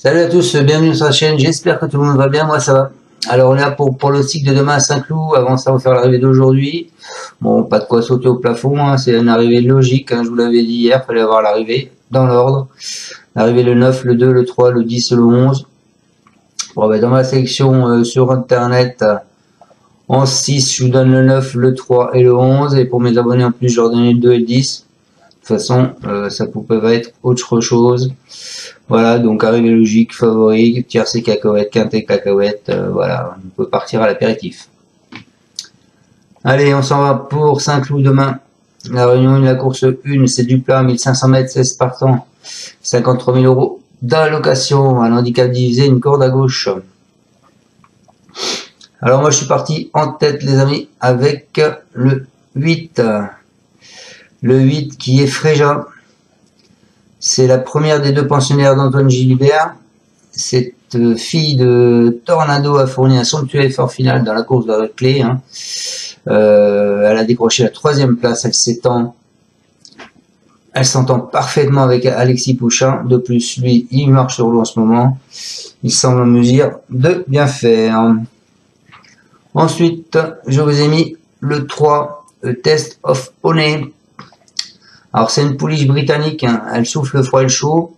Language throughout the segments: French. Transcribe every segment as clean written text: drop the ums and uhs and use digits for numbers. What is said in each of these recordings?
Salut à tous, bienvenue sur la chaîne, j'espère que tout le monde va bien, moi ça va. Alors on est là pour le cycle de demain à Saint-Cloud, avant ça on va faire l'arrivée d'aujourd'hui. Bon, pas de quoi sauter au plafond, hein. C'est une arrivée logique, hein. Je vous l'avais dit hier, il fallait avoir l'arrivée dans l'ordre. L'arrivée le 9, le 2, le 3, le 10, le 11. Bon, ben, dans ma sélection sur internet, en 6, je vous donne le 9, le 3 et le 11. Et pour mes abonnés en plus, je leur donne le 2 et le 10. De toute façon, ça peut être autre chose. Voilà, donc arrivée logique, favori, tiercé cacahuète, quintet cacahuète, voilà, on peut partir à l'apéritif. Allez, on s'en va pour Saint-Cloud demain. La réunion 1, la course 1, c'est du plat, 1500 mètres, 16 partants, 53 000 € d'allocation, un handicap divisé, une corde à gauche. Alors moi je suis parti en tête les amis avec le 8. Le 8 qui est Fréja. C'est la première des deux pensionnaires d'Antoine Gilibert. Cette fille de Tornado a fourni un somptueux effort final dans la course de la clé. Hein. Elle a décroché la 3e place. Elle s'entend parfaitement avec Alexis Pouchin. De plus, lui, il marche sur l'eau en ce moment. Il semble en mesure de bien faire. Ensuite, je vous ai mis le 3, Test of Honey. Alors c'est une pouliche britannique, hein. Elle souffle le froid et le chaud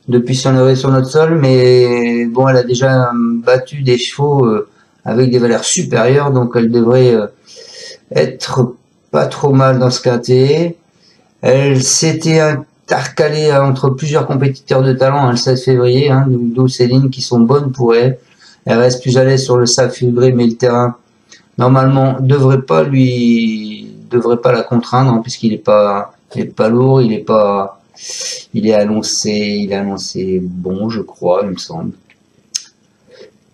depuis son arrivée sur notre sol, mais bon, elle a déjà battu des chevaux avec des valeurs supérieures, donc elle devrait être pas trop mal dans ce quintet. Elle s'était intercalée entre plusieurs compétiteurs de talent hein, le 16 février, hein, d'où Céline, qui sont bonnes pour elle. Elle reste plus à l'aise sur le sable fibré, mais le terrain normalement devrait pas la contraindre, hein, puisqu'il est pas lourd, il est annoncé bon, je crois, il me semble.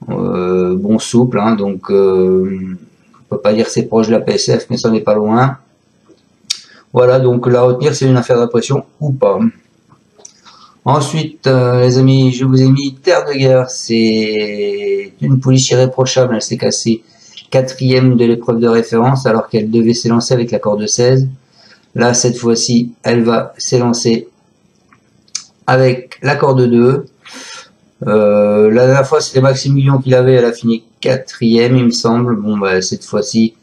Bon souple, hein, donc on peut pas dire que c'est proche de la PSF, mais ça n'est pas loin. Voilà, donc la retenir, c'est une affaire d'impression ou pas. Ensuite, les amis, je vous ai mis Terre de Guerre. C'est une pouliche irréprochable. Elle s'est cassée 4e de l'épreuve de référence alors qu'elle devait s'élancer avec la corde 16. Là, cette fois-ci, elle va s'élancer avec la corde 2. La dernière fois, c'était Maximilien qui l'avait. Elle a fini 4e, il me semble. Bon, bah, cette fois-ci,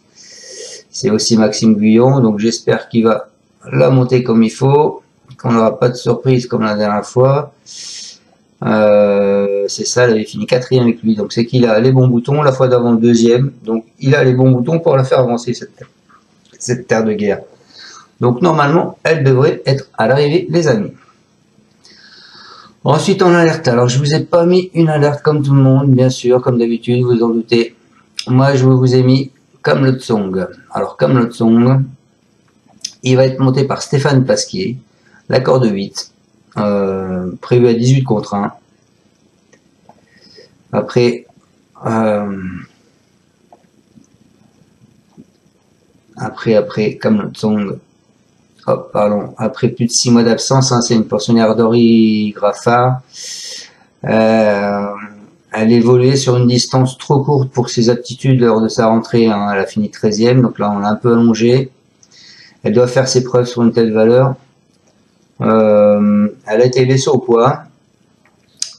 c'est aussi Maxime Guyon. Donc, j'espère qu'il va la monter comme il faut. Qu'on n'aura pas de surprise comme la dernière fois. C'est ça, elle avait fini 4e avec lui. Donc, c'est qu'il a les bons boutons. La fois d'avant, 2e. Donc, il a les bons boutons pour la faire avancer, cette Terre de Guerre. Donc normalement, elle devrait être à l'arrivée, les amis. Ensuite, en alerte. Alors, je vous ai pas mis une alerte comme tout le monde, bien sûr, comme d'habitude, vous en doutez. Moi, je vous ai mis Camelot Song. Alors, Camelot Song, il va être monté par Stéphane Pasquier, la corde 8, prévu à 18 contre 1. Après, Camelot Song. Oh, pardon, après plus de 6 mois d'absence, hein, c'est une pensionnaire d'Henri Graffard. Elle évoluait sur une distance trop courte pour ses aptitudes lors de sa rentrée. Hein, elle a fini 13e, donc là on l'a un peu allongé. Elle doit faire ses preuves sur une telle valeur. Elle a été laissée au poids.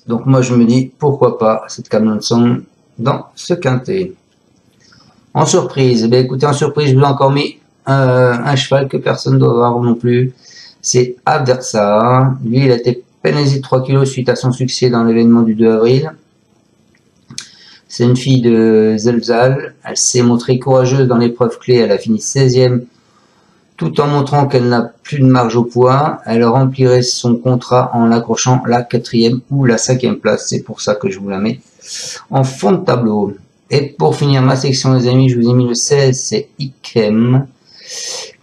Donc moi je me dis, pourquoi pas cette Camelot Song dans ce quintet. En surprise, eh écoutez, en surprise, je vous ai encore mis un cheval que personne ne doit avoir non plus. C'est Aversa. Lui, il a été pénalisé de 3 kg suite à son succès dans l'événement du 2 avril. C'est une fille de Zelzal. Elle s'est montrée courageuse dans l'épreuve clé. Elle a fini 16e tout en montrant qu'elle n'a plus de marge au poids. Elle remplirait son contrat en accrochant la 4e ou la 5e place. C'est pour ça que je vous la mets en fond de tableau. Et pour finir ma section, les amis, je vous ai mis le 16, c'est Ikem.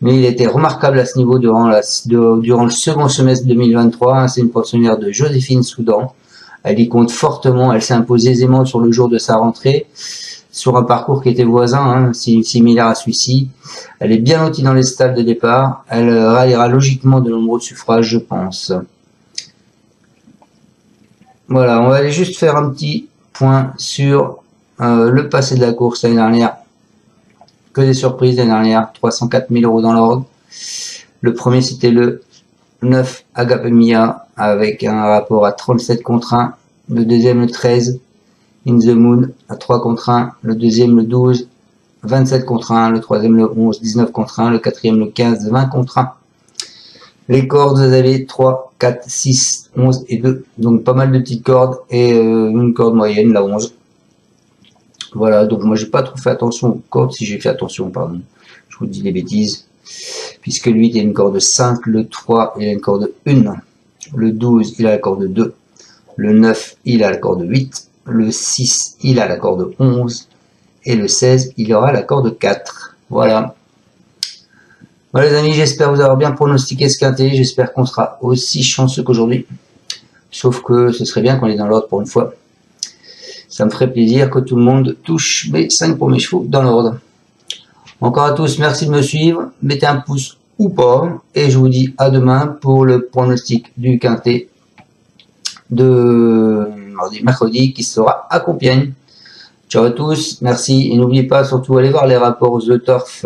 Mais il était remarquable à ce niveau durant le second semestre 2023. C'est une pensionnaire de Joséphine Soudan. Elle y compte fortement. Elle s'est imposée aisément sur le jour de sa rentrée, sur un parcours qui était voisin, hein, similaire à celui-ci. Elle est bien lotie dans les stalles de départ. Elle ralliera logiquement de nombreux suffrages, je pense. Voilà, on va aller juste faire un petit point sur le passé de la course l'année dernière. Que des surprises l'année dernière, 304 000 € dans l'ordre. Le premier, c'était le 9 Agapemia avec un rapport à 37 contre 1. le deuxième le 13, In the Moon à 3 contre 1, le deuxième le 12, 27 contre 1, le troisième le 11, 19 contre 1, le quatrième le 15, 20 contre 1. Les cordes, vous avez 3, 4, 6, 11 et 2. Donc pas mal de petites cordes et une corde moyenne, la 11. Voilà, donc moi j'ai pas trop fait attention aux cordes, si j'ai fait attention, pardon. Je vous dis des bêtises. Puisque lui, il a une corde 5, le 3, il a une corde 1. Le 12, il a la corde 2. Le 9, il a la corde 8. Le 6, il a la corde 11. Et le 16, il aura la corde 4. Voilà. Voilà les amis, j'espère vous avoir bien pronostiqué ce quintet. J'espère qu'on sera aussi chanceux qu'aujourd'hui. Sauf que ce serait bien qu'on est dans l'ordre pour une fois. Ça me ferait plaisir que tout le monde touche mes 5 premiers chevaux dans l'ordre. Encore à tous, merci de me suivre. Mettez un pouce ou pas. Et je vous dis à demain pour le pronostic du quintet de mercredi qui sera à Compiègne. Ciao à tous, merci. Et n'oubliez pas, surtout, allez voir les rapports The Turf.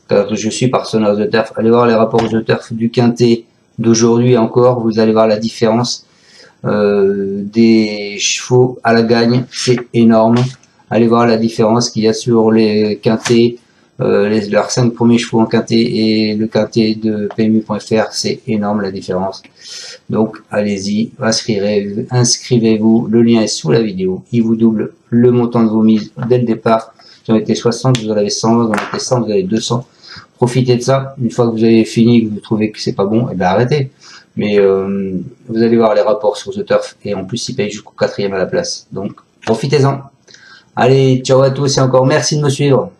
Car je suis partenaire The Turf. Allez voir les rapports The Turf du quintet d'aujourd'hui encore. Vous allez voir la différence des chevaux à la gagne. C'est énorme. Allez voir la différence qu'il y a sur les quintets. Leurs 5 premiers chevaux en quintet et le quintet de PMU.fr, c'est énorme la différence. Donc allez-y, inscrivez-vous, le lien est sous la vidéo. Il vous double le montant de vos mises dès le départ. Vous en avez 60, vous en avez 100, vous en avez 100, vous avez 200. Profitez de ça. Une fois que vous avez fini, que vous trouvez que c'est pas bon, et ben arrêtez. Mais vous allez voir les rapports sur The Turf et en plus ils payent jusqu'au 4e à la place. Donc profitez-en. Allez, ciao à tous et encore merci de me suivre.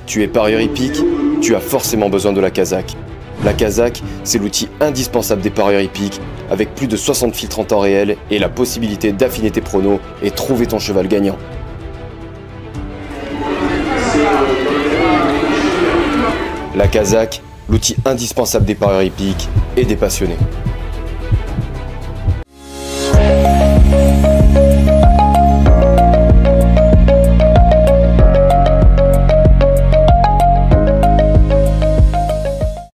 Tu es parieur hippique, tu as forcément besoin de la Kazakh. La Kazakh, c'est l'outil indispensable des parieurs hippiques, avec plus de 60 filtres en temps réel et la possibilité d'affiner tes pronos et trouver ton cheval gagnant. La Kazakh, l'outil indispensable des parieurs hippiques et des passionnés.